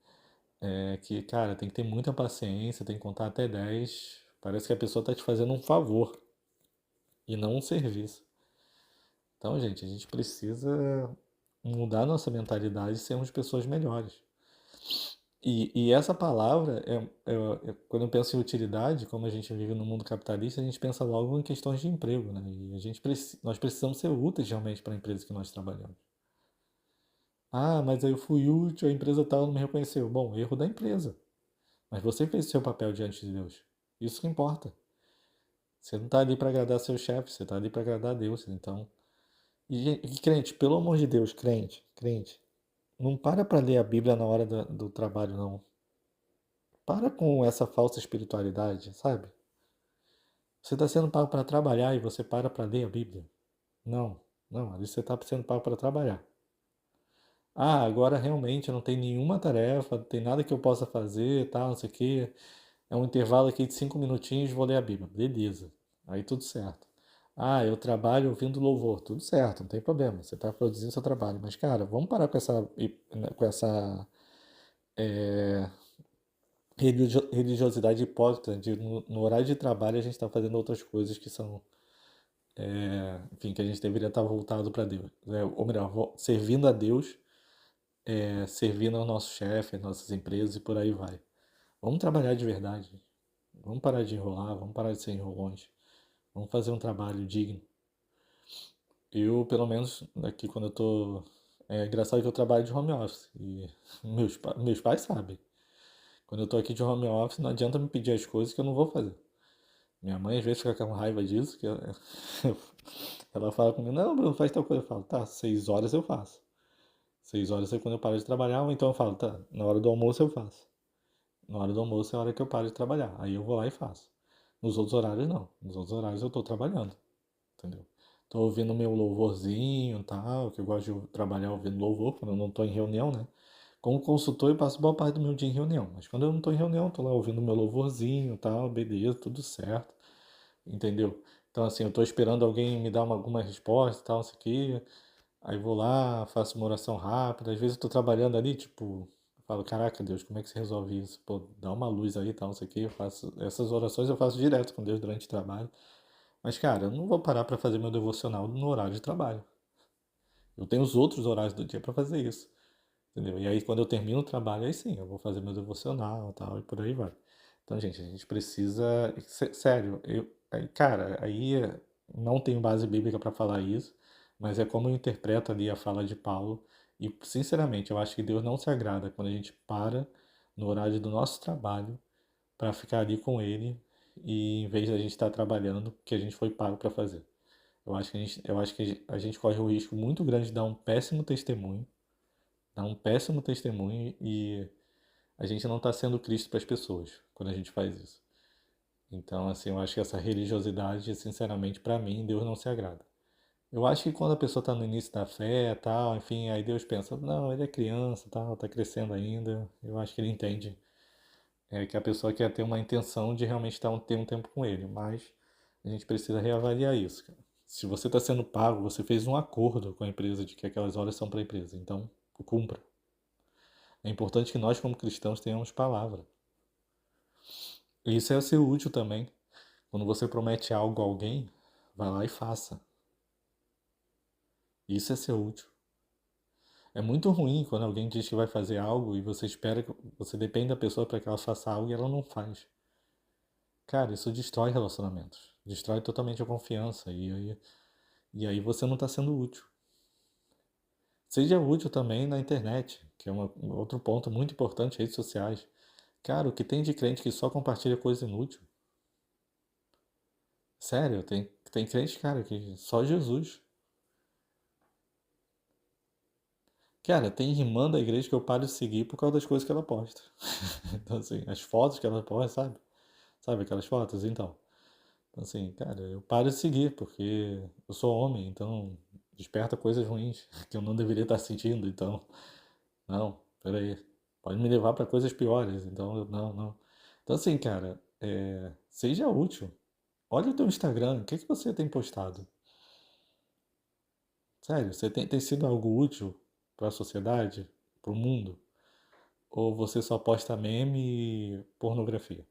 que, cara, tem que ter muita paciência, tem que contar até 10. Parece que a pessoa tá te fazendo um favor e não um serviço. Então, gente, a gente precisa mudar nossa mentalidade e sermos pessoas melhores. E essa palavra, quando eu penso em utilidade, como a gente vive no mundo capitalista, a gente pensa logo em questões de emprego, né? E nós precisamos ser úteis realmente para a empresa que nós trabalhamos. Ah, mas aí eu fui útil, a empresa tal não me reconheceu. Bom, erro da empresa. Mas você fez o seu papel diante de Deus. Isso que importa. Você não está ali para agradar seu chefe, você está ali para agradar a Deus. Então, crente, pelo amor de Deus, crente, não para ler a Bíblia na hora do trabalho, não. Para com essa falsa espiritualidade, sabe? Você está sendo pago para trabalhar e você para ler a Bíblia. Não, não, ali você está sendo pago para trabalhar. Ah, agora realmente não tem nenhuma tarefa, não tem nada que eu possa fazer, tal, não sei o quê. É um intervalo aqui de 5 minutinhos, vou ler a Bíblia. Beleza. Aí tudo certo. Ah, eu trabalho ouvindo louvor. Tudo certo, não tem problema. Você está produzindo seu trabalho. Mas, cara, vamos parar com essa religiosidade hipócrita de no horário de trabalho a gente está fazendo outras coisas que são, enfim, que a gente deveria estar voltado para Deus. Ou melhor, servindo a Deus, servindo ao nosso chefe, às nossas empresas e por aí vai. Vamos trabalhar de verdade. Vamos parar de enrolar, vamos parar de ser enrolões. Vamos fazer um trabalho digno. Eu, pelo menos, aqui quando eu tô. É engraçado que eu trabalho de home office. E meus pais sabem. Quando eu tô aqui de home office, não adianta me pedir as coisas que eu não vou fazer. Minha mãe às vezes fica com raiva disso, que ela fala comigo, não, Bruno, faz tal coisa. Eu falo, tá, 6 horas eu faço. 6 horas é quando eu paro de trabalhar, ou então eu falo, tá, na hora do almoço eu faço. Na hora do almoço é a hora que eu paro de trabalhar. Aí eu vou lá e faço. Nos outros horários não. Nos outros horários eu tô trabalhando. Entendeu? Tô ouvindo meu louvorzinho e tal, que eu gosto de trabalhar ouvindo louvor quando eu não tô em reunião, né? Como consultor, eu passo boa parte do meu dia em reunião. Mas quando eu não tô em reunião, eu tô lá ouvindo meu louvorzinho e tal, beleza, tudo certo. Entendeu? Então, assim, eu tô esperando alguém me dar alguma resposta e tal, isso aqui. Aí vou lá, faço uma oração rápida. Às vezes eu tô trabalhando ali, tipo, eu falo, caraca, Deus, como é que você resolve isso? Pô, dá uma luz aí e tal, isso aqui. Eu faço, essas orações eu faço direto com Deus durante o trabalho. Mas, cara, eu não vou parar para fazer meu devocional no horário de trabalho. Eu tenho os outros horários do dia para fazer isso. Entendeu? E aí, quando eu termino o trabalho, aí sim, eu vou fazer meu devocional e tal, e por aí vai. Então, gente, a gente precisa. Sério, cara, aí não tenho base bíblica para falar isso, mas é como eu interpreto ali a fala de Paulo. E, sinceramente, eu acho que Deus não se agrada quando a gente para no horário do nosso trabalho para ficar ali com Ele e em vez de a gente estar trabalhando, que a gente foi pago para fazer. Eu acho que a gente corre o risco muito grande de dar um péssimo testemunho e a gente não está sendo Cristo para as pessoas quando a gente faz isso. Então, assim, eu acho que essa religiosidade, sinceramente, para mim, Deus não se agrada. Eu acho que quando a pessoa está no início da fé, tal, enfim, aí Deus pensa, não, ele é criança, tal, está crescendo ainda. Eu acho que ele entende que a pessoa quer ter uma intenção de realmente ter um tempo com ele, mas a gente precisa reavaliar isso, cara. Se você está sendo pago, você fez um acordo com a empresa de que aquelas horas são para a empresa, então cumpra. É importante que nós, como cristãos, tenhamos palavra. E isso é ser útil também. Quando você promete algo a alguém, vai lá e faça. Isso é ser útil. É muito ruim quando alguém diz que vai fazer algo e você espera que você depende da pessoa para que ela faça algo e ela não faz. Cara, isso destrói relacionamentos. Destrói totalmente a confiança. E aí você não está sendo útil. Seja útil também na internet, que é outro ponto muito importante, redes sociais. Cara, o que tem de crente que só compartilha coisa inútil? Sério, tem crente, cara, que só Jesus. Cara, tem irmã da igreja que eu paro de seguir por causa das coisas que ela posta. Então, assim, as fotos que ela posta, sabe? Sabe aquelas fotos? Então, assim, cara, eu paro de seguir porque eu sou homem, então desperta coisas ruins que eu não deveria estar sentindo. Então, não, peraí. Pode me levar para coisas piores. Então, não, não. Então, assim, cara, seja útil. Olha o teu Instagram, o que que você tem postado? Sério, você tem sido algo útil para a sociedade, para o mundo? Ou você só posta meme e pornografia?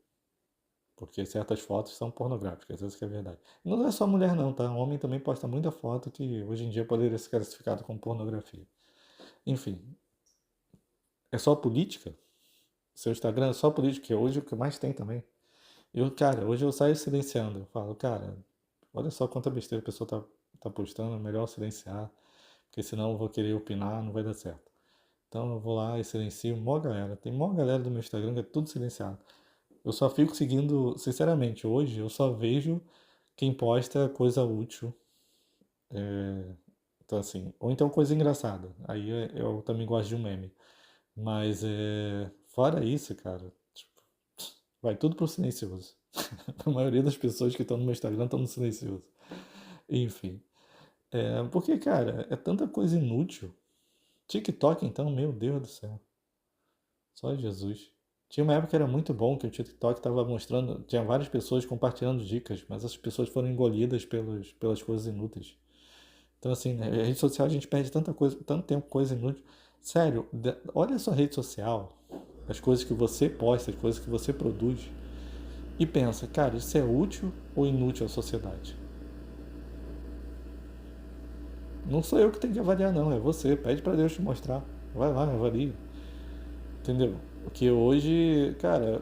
Porque certas fotos são pornográficas, isso que é verdade. Não é só mulher não, tá? Homem também posta muita foto que hoje em dia poderia ser classificado como pornografia. Enfim, é só política? Seu Instagram é só política, que hoje é o que mais tem também. Cara, hoje eu saio silenciando. Eu falo, cara, olha só quanta besteira a pessoa tá postando, é melhor silenciar, porque senão eu vou querer opinar, não vai dar certo. Então eu vou lá e silencio mó galera. Tem mó galera do meu Instagram que é tudo silenciado. Eu só fico seguindo, sinceramente, hoje eu só vejo quem posta coisa útil. Então assim, ou então coisa engraçada. Aí eu também gosto de um meme. Mas fora isso, cara, tipo, vai tudo pro silencioso. A maioria das pessoas que estão no meu Instagram estão no silencioso. Enfim. Porque, cara, é tanta coisa inútil. TikTok, então, meu Deus do céu. Só Jesus. Tinha uma época que era muito bom, que o TikTok estava mostrando, tinha várias pessoas compartilhando dicas, mas as pessoas foram engolidas pelas coisas inúteis. Então, assim, né, a rede social a gente perde tanta coisa, tanto tempo com coisa inútil. Sério, olha a sua rede social, as coisas que você posta, as coisas que você produz, e pensa, cara, isso é útil ou inútil à sociedade? Não sou eu que tenho que avaliar, não, é você. Pede para Deus te mostrar. Vai lá, avalia. Entendeu? Porque hoje, cara,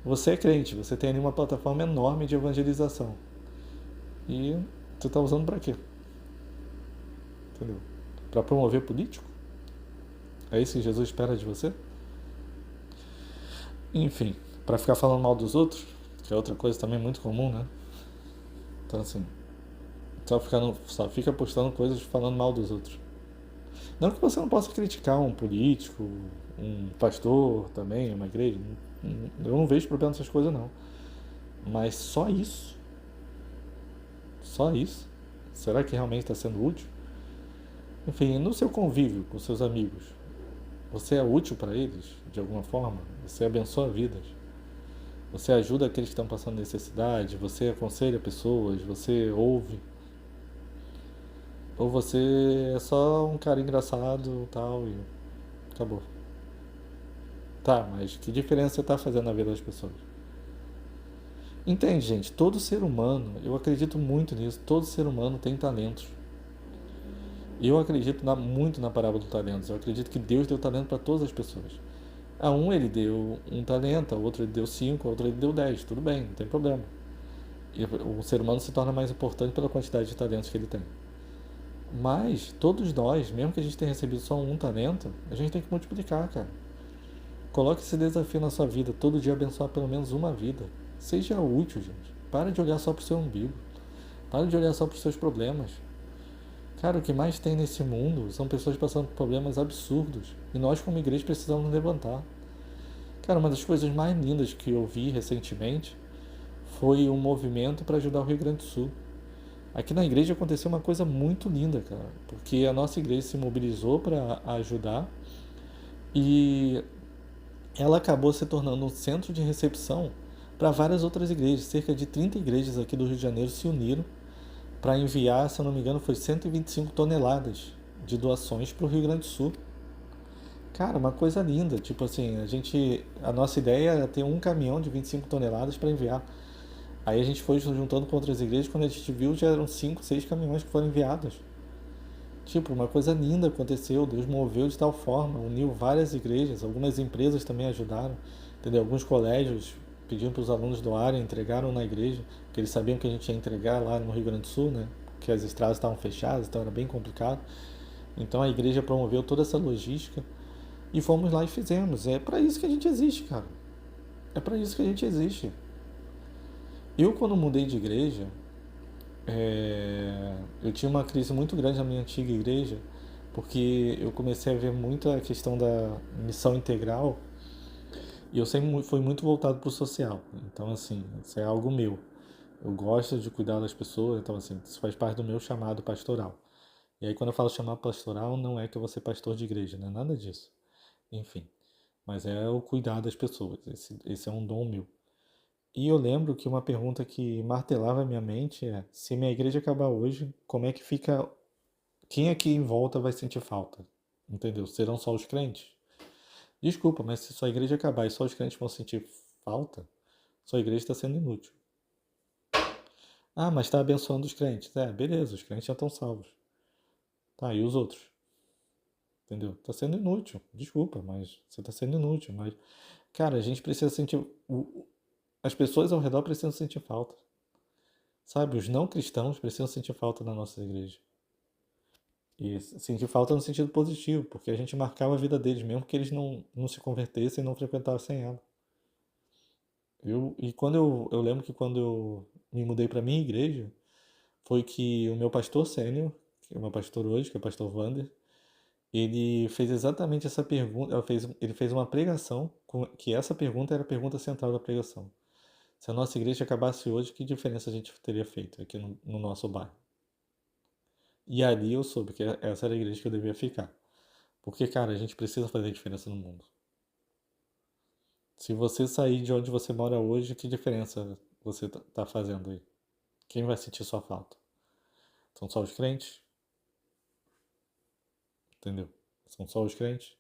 você é crente, você tem ali uma plataforma enorme de evangelização. E você tá usando pra quê? Entendeu? Pra promover político? É isso que Jesus espera de você? Enfim, pra ficar falando mal dos outros, que é outra coisa também muito comum, né? Então assim, só fica postando coisas falando mal dos outros. Não que você não possa criticar um político, um pastor também, uma igreja. Eu não vejo problema nessas coisas não. Mas só isso? Só isso? Será que realmente está sendo útil? Enfim, no seu convívio com seus amigos, você é útil para eles de alguma forma? Você abençoa vidas? Você ajuda aqueles que estão passando necessidade? Você aconselha pessoas? Você ouve? Ou você é só um cara engraçado tal e acabou? Tá, mas que diferença você está fazendo na vida das pessoas? Entende, gente? Todo ser humano, eu acredito muito nisso, todo ser humano tem talentos. E eu acredito muito na parábola dos talentos. Eu acredito que Deus deu talento para todas as pessoas. A um ele deu um talento, a outro ele deu 5, a outro ele deu 10. Tudo bem, não tem problema. E o ser humano se torna mais importante pela quantidade de talentos que ele tem. Mas todos nós, mesmo que a gente tenha recebido só um talento, a gente tem que multiplicar, cara. Coloque esse desafio na sua vida, todo dia abençoar pelo menos uma vida. Seja útil, gente. Para de olhar só para o seu umbigo. Para de olhar só para os seus problemas. Cara, o que mais tem nesse mundo são pessoas passando por problemas absurdos. E nós, como igreja, precisamos nos levantar. Cara, uma das coisas mais lindas que eu vi recentemente foi um movimento para ajudar o Rio Grande do Sul. Aqui na igreja aconteceu uma coisa muito linda, cara. Porque a nossa igreja se mobilizou para ajudar e ela acabou se tornando um centro de recepção para várias outras igrejas. Cerca de 30 igrejas aqui do Rio de Janeiro se uniram para enviar, se eu não me engano, foi 125 toneladas de doações para o Rio Grande do Sul. Cara, uma coisa linda. Tipo assim, a nossa ideia era ter um caminhão de 25 toneladas para enviar. Aí a gente foi juntando com outras igrejas, quando a gente viu já eram 5, 6 caminhões que foram enviados. Tipo, uma coisa linda aconteceu, Deus moveu de tal forma, uniu várias igrejas, algumas empresas também ajudaram, entendeu? Alguns colégios pediram para os alunos doarem, entregaram na igreja, porque eles sabiam que a gente ia entregar lá no Rio Grande do Sul, né? Porque as estradas estavam fechadas, então era bem complicado. Então a igreja promoveu toda essa logística e fomos lá e fizemos. É para isso que a gente existe, cara. É para isso que a gente existe. Eu, quando mudei de igreja, eu tinha uma crise muito grande na minha antiga igreja, porque eu comecei a ver muito a questão da missão integral e eu sempre fui muito voltado para o social. Então, assim, isso é algo meu. Eu gosto de cuidar das pessoas, então, assim, isso faz parte do meu chamado pastoral. E aí, quando eu falo chamado pastoral, não é que eu vou ser pastor de igreja, não é nada disso. Enfim, mas é o cuidar das pessoas. Esse é um dom meu. E eu lembro que uma pergunta que martelava a minha mente é: se minha igreja acabar hoje, como é que fica? Quem aqui em volta vai sentir falta? Entendeu? Serão só os crentes? Desculpa, mas se sua igreja acabar e só os crentes vão sentir falta, sua igreja está sendo inútil. Ah, mas está abençoando os crentes. É, beleza, os crentes já estão salvos. Tá, e os outros? Entendeu? Está sendo inútil. Desculpa, mas você está sendo inútil. Mas, cara, a gente precisa sentir. As pessoas ao redor precisam sentir falta. Sabe, os não cristãos precisam sentir falta na nossa igreja. E sentir falta no sentido positivo, porque a gente marcava a vida deles, mesmo que eles não se convertessem e não frequentassem ela. Eu lembro que quando eu me mudei para minha igreja, foi que o meu pastor sênior, que é o meu pastor hoje, que é o pastor Wander, ele fez exatamente essa pergunta. Ele fez uma pregação, que essa pergunta era a pergunta central da pregação. Se a nossa igreja acabasse hoje, que diferença a gente teria feito aqui no nosso bairro? E ali eu soube que essa era a igreja que eu devia ficar. Porque, cara, a gente precisa fazer diferença no mundo. Se você sair de onde você mora hoje, que diferença você tá fazendo aí? Quem vai sentir sua falta? São só os crentes? Entendeu? São só os crentes?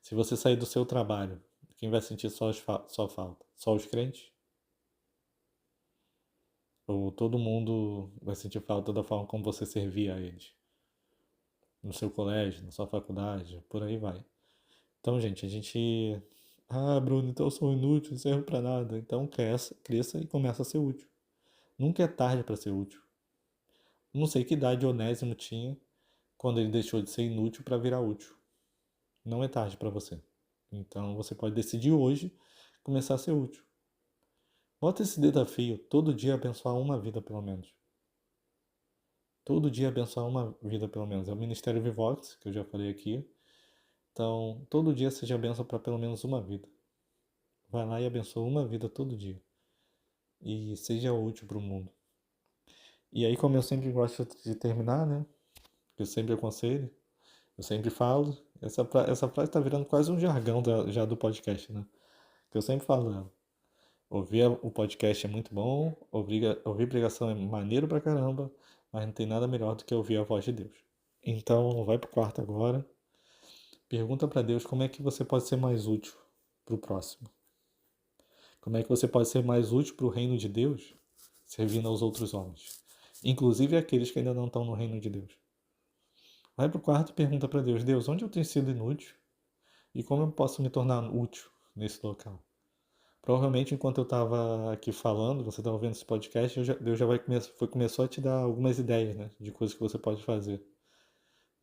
Se você sair do seu trabalho, quem vai sentir sua falta? Só os crentes? Ou todo mundo vai sentir falta da forma como você servia a eles? No seu colégio, na sua faculdade, por aí vai. Então, gente, a gente. Ah, Bruno, então eu sou inútil, não serve pra nada. Então cresça e começa a ser útil. Nunca é tarde para ser útil. Não sei que idade Onésimo tinha quando ele deixou de ser inútil para virar útil. Não é tarde para você. Então você pode decidir hoje começar a ser útil. Bota esse desafio, todo dia abençoar uma vida pelo menos. Todo dia abençoar uma vida pelo menos. É o Ministério Vivox, que eu já falei aqui. Então, todo dia seja bênção para pelo menos uma vida. Vai lá e abençoa uma vida todo dia. E seja útil para o mundo. E aí, como eu sempre gosto de terminar, né? Eu sempre aconselho, eu sempre falo. Essa frase está virando quase um jargão já do podcast, né? Que eu sempre falo dela. Ouvir o podcast é muito bom, ouvir pregação é maneiro pra caramba, mas não tem nada melhor do que ouvir a voz de Deus. Então, vai pro quarto agora. Pergunta para Deus como é que você pode ser mais útil pro próximo. Como é que você pode ser mais útil pro reino de Deus, servindo aos outros homens, inclusive aqueles que ainda não estão no reino de Deus. Vai pro quarto e pergunta para Deus: Deus, onde eu tenho sido inútil? E como eu posso me tornar útil nesse local? Provavelmente, enquanto eu estava aqui falando, você estava ouvindo esse podcast, Deus já começou a te dar algumas ideias, né, de coisas que você pode fazer.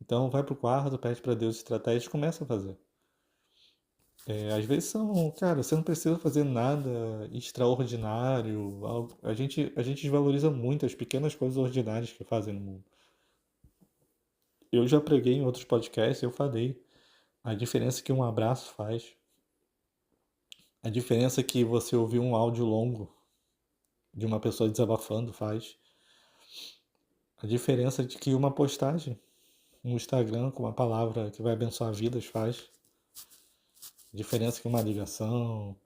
Então, vai pro quarto, pede para Deus estratégias e começa a fazer. Às vezes cara, você não precisa fazer nada extraordinário. A gente desvaloriza muito as pequenas coisas ordinárias que fazem no mundo. Eu já preguei em outros podcasts, eu falei a diferença que um abraço faz, a diferença que você ouvir um áudio longo de uma pessoa desabafando faz, a diferença de que uma postagem no Instagram com uma palavra que vai abençoar vidas faz, a diferença que uma ligação,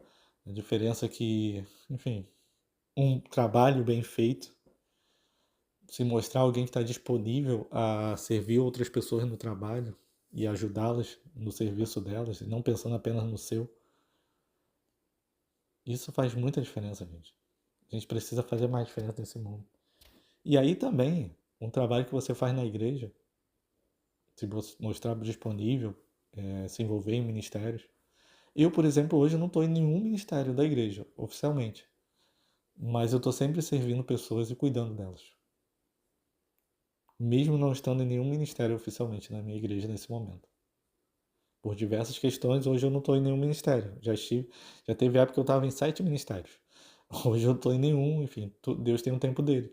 a diferença que, enfim, um trabalho bem feito, se mostrar alguém que está disponível a servir outras pessoas no trabalho e ajudá-las no serviço delas, e não pensando apenas no seu. Isso faz muita diferença, gente. A gente precisa fazer mais diferença nesse mundo. E aí também, um trabalho que você faz na igreja, se você mostrar disponível, se envolver em ministérios. Eu, por exemplo, hoje não estou em nenhum ministério da igreja, oficialmente. Mas eu estou sempre servindo pessoas e cuidando delas. Mesmo não estando em nenhum ministério oficialmente na minha igreja nesse momento. Por diversas questões, hoje eu não estou em nenhum ministério. Já teve época que eu estava em 7 ministérios. Hoje eu estou em nenhum, enfim, Deus tem um tempo dele.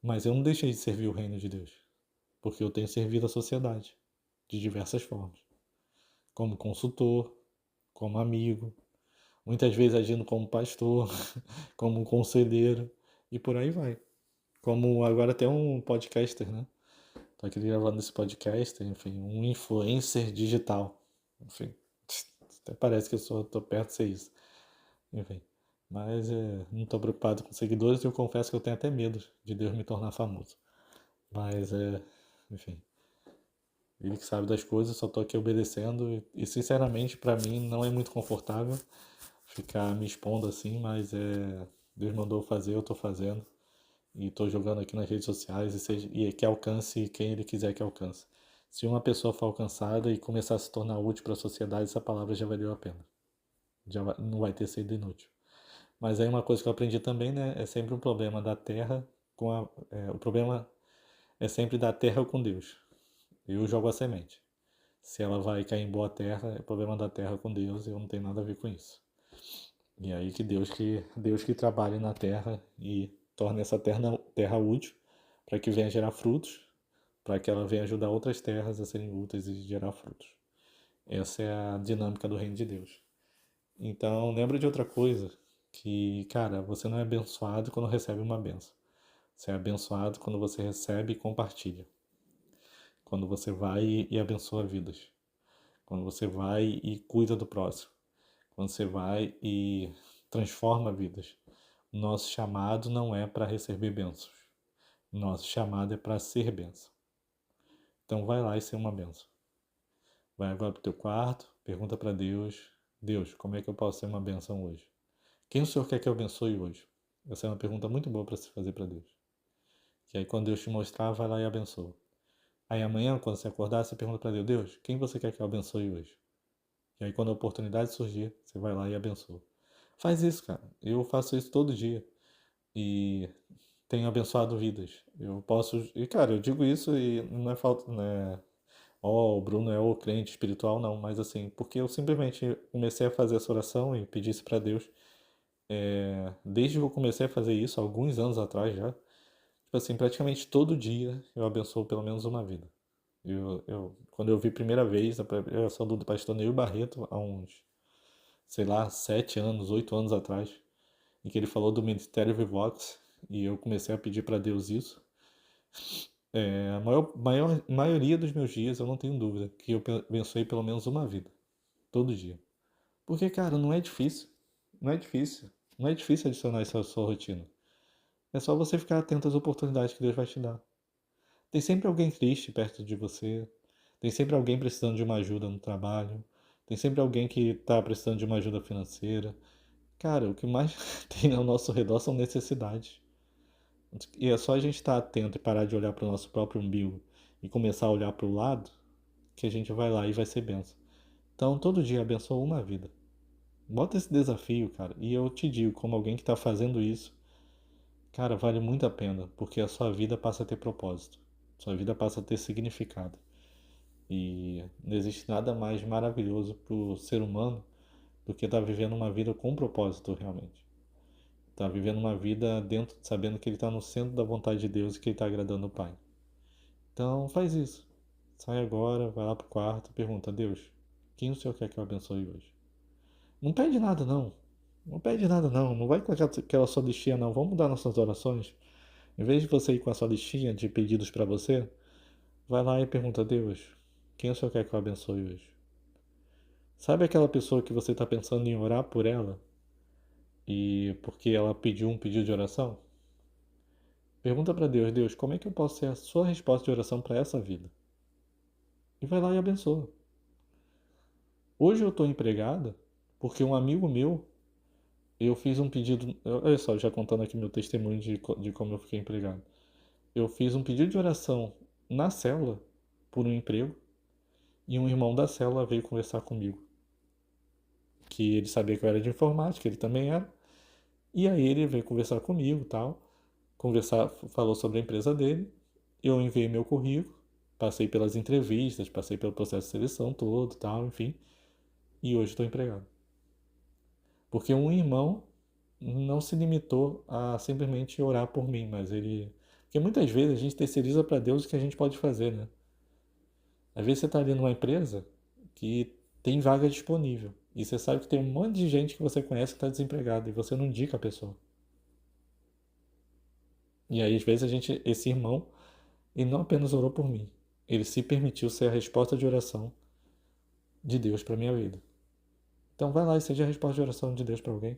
Mas eu não deixei de servir o reino de Deus, porque eu tenho servido a sociedade de diversas formas, como consultor, como amigo, muitas vezes agindo como pastor, como conselheiro e por aí vai. Como agora até um podcaster, né? Tô aqui gravando esse podcast, enfim, um influencer digital. Enfim, até parece que tô perto de ser isso. Enfim, mas não tô preocupado com seguidores e eu confesso que eu tenho até medo de Deus me tornar famoso. Mas enfim, ele que sabe das coisas, só tô aqui obedecendo e sinceramente para mim não é muito confortável ficar me expondo assim, mas Deus mandou fazer, eu tô fazendo e tô jogando aqui nas redes sociais e que alcance quem ele quiser que alcance. Se uma pessoa for alcançada e começar a se tornar útil para a sociedade, essa palavra já valeu a pena. Não vai ter sido inútil. Mas aí uma coisa que eu aprendi também, né, é sempre um problema da terra o problema é sempre da terra com Deus. Eu jogo a semente. Se ela vai cair em boa terra, é problema da terra com Deus e eu não tenho nada a ver com isso. E aí Deus que trabalhe na terra e torne essa terra útil para que venha gerar frutos, para que ela venha ajudar outras terras a serem úteis e gerar frutos. Essa é a dinâmica do reino de Deus. Então, lembra de outra coisa, que, cara, você não é abençoado quando recebe uma benção. Você é abençoado quando você recebe e compartilha. Quando você vai e abençoa vidas. Quando você vai e cuida do próximo. Quando você vai e transforma vidas. O nosso chamado não é para receber bênçãos. O nosso chamado é para ser bênção. Então vai lá e ser uma bênção. Vai agora para o teu quarto, pergunta para Deus, Deus, como é que eu posso ser uma bênção hoje? Quem o Senhor quer que eu abençoe hoje? Essa é uma pergunta muito boa para se fazer para Deus. E aí quando Deus te mostrar, vai lá e abençoa. Aí amanhã, quando você acordar, você pergunta para Deus, Deus, quem você quer que eu abençoe hoje? E aí quando a oportunidade surgir, você vai lá e abençoa. Faz isso, cara. Eu faço isso todo dia. E tenho abençoado vidas. Eu posso. E, cara, eu digo isso e não é falta. Né? O Bruno é o crente espiritual, não. Mas assim, porque eu simplesmente comecei a fazer essa oração e pedi isso pra Deus. Desde que eu comecei a fazer isso, alguns anos atrás já. Tipo assim, praticamente todo dia eu abençoo pelo menos uma vida. Quando eu vi a primeira vez a pregação do pastor Neil Barreto, há uns, sei lá, 7 anos, 8 anos atrás, em que ele falou do Ministério Vivox, e eu comecei a pedir para Deus isso. A maioria dos meus dias, eu não tenho dúvida, que eu abençoei pelo menos uma vida. Todo dia. Porque, cara, não é difícil. Não é difícil. Não é difícil adicionar isso à sua rotina. É só você ficar atento às oportunidades que Deus vai te dar. Tem sempre alguém triste perto de você. Tem sempre alguém precisando de uma ajuda no trabalho. Tem sempre alguém que está precisando de uma ajuda financeira. Cara, o que mais tem ao nosso redor são necessidades. E é só a gente estar atento e parar de olhar para o nosso próprio umbigo e começar a olhar para o lado que a gente vai lá e vai ser benção. Então, todo dia abençoa uma vida. Bota esse desafio, cara. E eu te digo, como alguém que está fazendo isso, cara, vale muito a pena, porque a sua vida passa a ter propósito. Sua vida passa a ter significado. E não existe nada mais maravilhoso para o ser humano do que estar vivendo uma vida com propósito realmente. Tá vivendo uma vida dentro, sabendo que ele está no centro da vontade de Deus e que ele está agradando o Pai. Então faz isso. Sai agora, vai lá pro quarto e pergunta, Deus, quem o Senhor quer que eu abençoe hoje? Não pede nada não. Não pede nada não. Não vai com aquela sua listinha não. Vamos mudar nossas orações. Em vez de você ir com a sua listinha de pedidos para você, vai lá e pergunta, Deus, quem o Senhor quer que eu abençoe hoje? Sabe aquela pessoa que você está pensando em orar por ela? E porque ela pediu um pedido de oração? Pergunta para Deus, Deus, como é que eu posso ser a sua resposta de oração para essa vida? E vai lá e abençoa. Hoje eu estou empregada porque um amigo meu, eu fiz um pedido. Olha só, já contando aqui meu testemunho de como eu fiquei empregado. Eu fiz um pedido de oração na célula por um emprego e um irmão da célula veio conversar comigo. Que ele sabia que eu era de informática, ele também era. E aí ele veio conversar comigo tal. Falou sobre a empresa dele. Eu enviei meu currículo. Passei pelas entrevistas, passei pelo processo de seleção todo, tal, enfim. E hoje estou empregado. Porque um irmão não se limitou a simplesmente orar por mim, mas ele... Porque muitas vezes a gente terceiriza para Deus o que a gente pode fazer, né? Às vezes você está ali numa empresa que tem vaga disponível. E você sabe que tem um monte de gente que você conhece que está desempregado e você não indica a pessoa. E aí, às vezes, esse irmão, ele não apenas orou por mim, ele se permitiu ser a resposta de oração de Deus para minha vida. Então vai lá e seja a resposta de oração de Deus para alguém.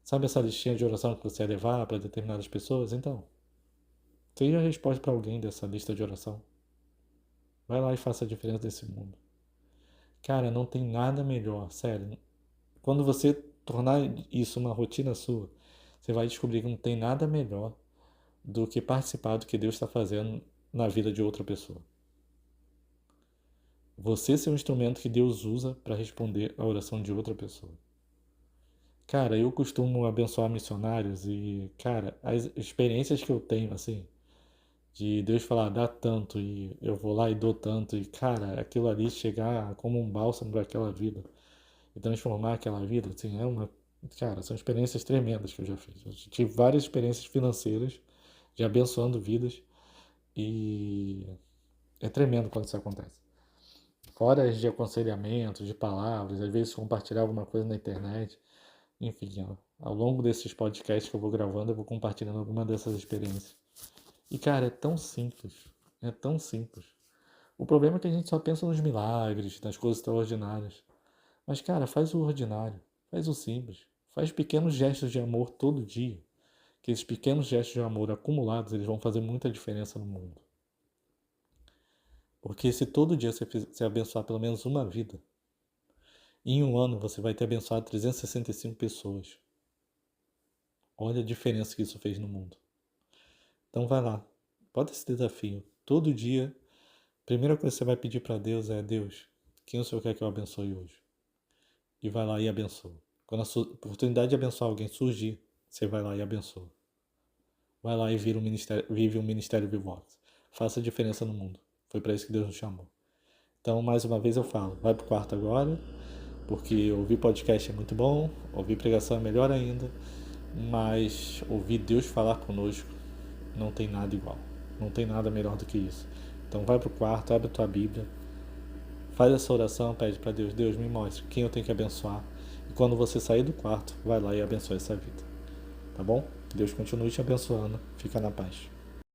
Sabe essa listinha de oração que você ia levar para determinadas pessoas? Então, seja a resposta para alguém dessa lista de oração. Vai lá e faça a diferença desse mundo. Cara, não tem nada melhor, sério. Quando você tornar isso uma rotina sua, você vai descobrir que não tem nada melhor do que participar do que Deus está fazendo na vida de outra pessoa. Você ser um instrumento que Deus usa para responder a oração de outra pessoa. Cara, eu costumo abençoar missionários e, cara, as experiências que eu tenho, assim, de Deus falar, dá tanto e eu vou lá e dou tanto e, cara, aquilo ali chegar como um bálsamo para aquela vida e transformar aquela vida, assim, cara, são experiências tremendas que eu já fiz. Eu tive várias experiências financeiras de abençoando vidas e é tremendo quando isso acontece. Fora as de aconselhamento, de palavras, às vezes compartilhar alguma coisa na internet. Enfim, ao longo desses podcasts que eu vou gravando, eu vou compartilhando alguma dessas experiências. E, cara, é tão simples. É tão simples. O problema é que a gente só pensa nos milagres, nas coisas extraordinárias. Mas, cara, faz o ordinário. Faz o simples. Faz pequenos gestos de amor todo dia. Que esses pequenos gestos de amor acumulados, eles vão fazer muita diferença no mundo. Porque se todo dia você abençoar pelo menos uma vida, em um ano você vai ter abençoado 365 pessoas. Olha a diferença que isso fez no mundo. Então vai lá, bota esse desafio. Todo dia, a primeira coisa que você vai pedir para Deus é: Deus, quem o Senhor quer que eu abençoe hoje? E vai lá e abençoa. Quando a oportunidade de abençoar alguém surgir, você vai lá e abençoa. Vai lá e vive um ministério Vivox. Faça a diferença no mundo. Foi para isso que Deus nos chamou. Então, mais uma vez eu falo, vai pro quarto agora, porque ouvir podcast é muito bom, ouvir pregação é melhor ainda, mas ouvir Deus falar conosco não tem nada igual. Não tem nada melhor do que isso. Então vai pro quarto, abre a tua Bíblia, faz essa oração, pede para Deus: Deus, me mostre quem eu tenho que abençoar. E quando você sair do quarto, vai lá e abençoe essa vida. Tá bom? Deus continue te abençoando. Fica na paz.